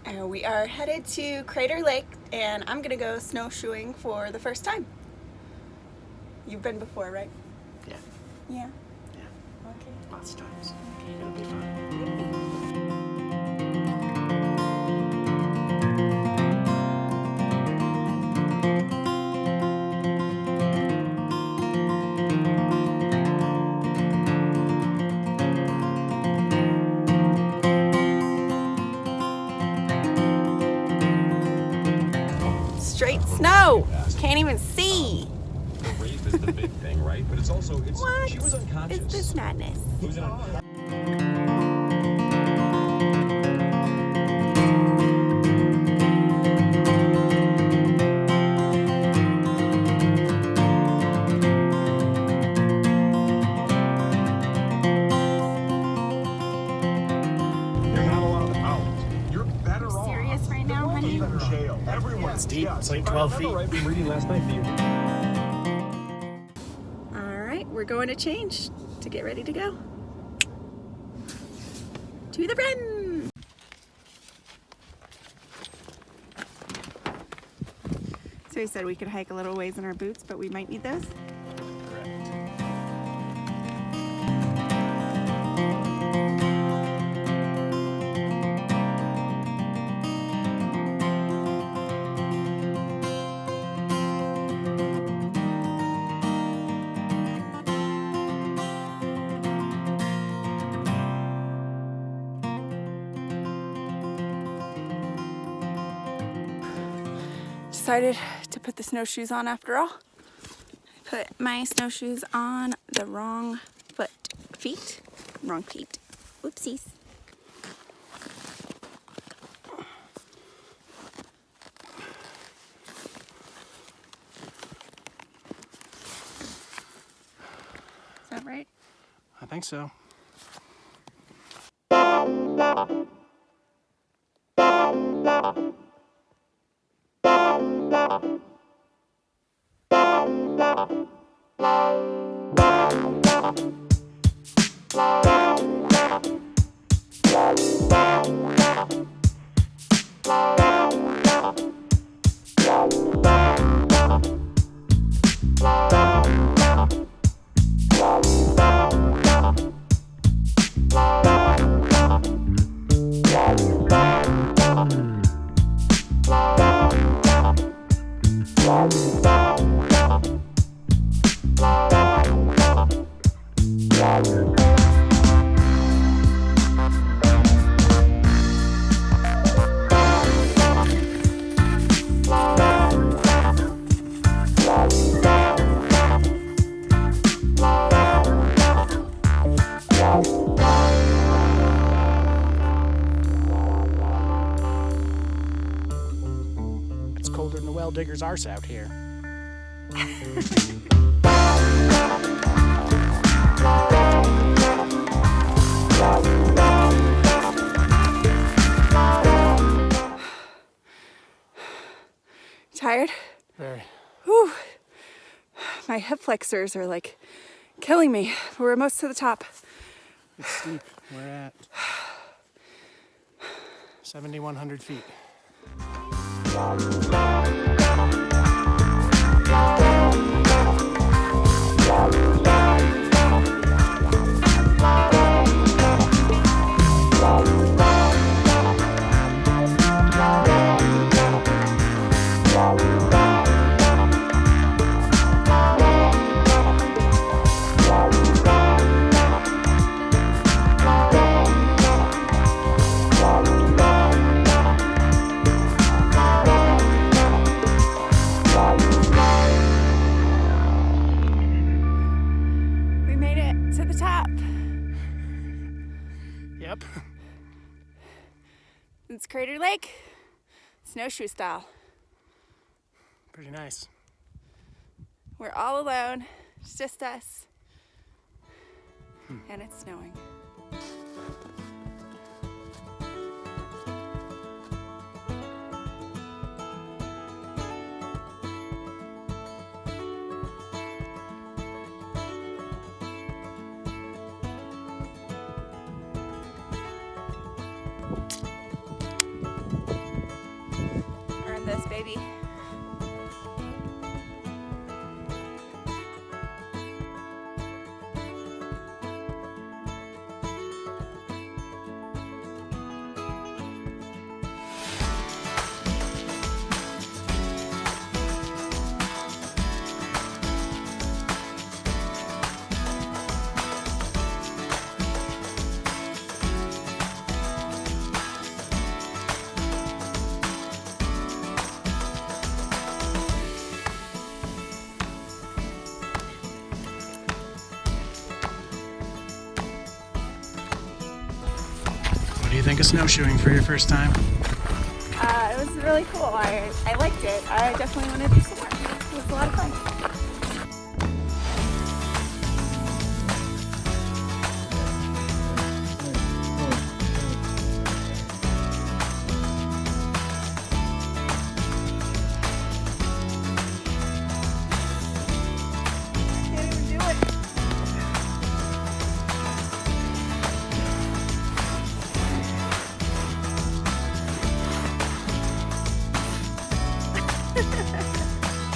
We are headed to Crater Lake, and I'm gonna go snowshoeing for the first time. You've been before, right? Yeah. Yeah. Yeah. Okay. Lots of times. It'll be fun. Straight snow. Can't even see. The rape is the big thing, right? But it's also What she was unconscious. is this madness? It was You're not allowed out. You're better off. Serious right now, honey? In jail. Everyone. It's deep. It's like 12 feet. Right from reading last night. All right, we're going to change to get ready to go. To the run. So he said we could hike a little ways in our boots, but we might need those. Decided to put the snowshoes on after all. I put my snowshoes on the wrong feet. Whoopsies. Is that right? I think so. It's colder than the well digger's arse out here. Tired? Very. Whew. My hip flexors are like killing me. We're almost to the top. It's steep. We're at 7,100 feet. We made it to the top. Yep. It's Crater Lake, snowshoe style. Pretty nice. We're all alone, it's just us. And it's snowing. baby. What do you think of snowshoeing for your first time? It was really cool. I liked it. I definitely want to do some more. It was a lot of fun.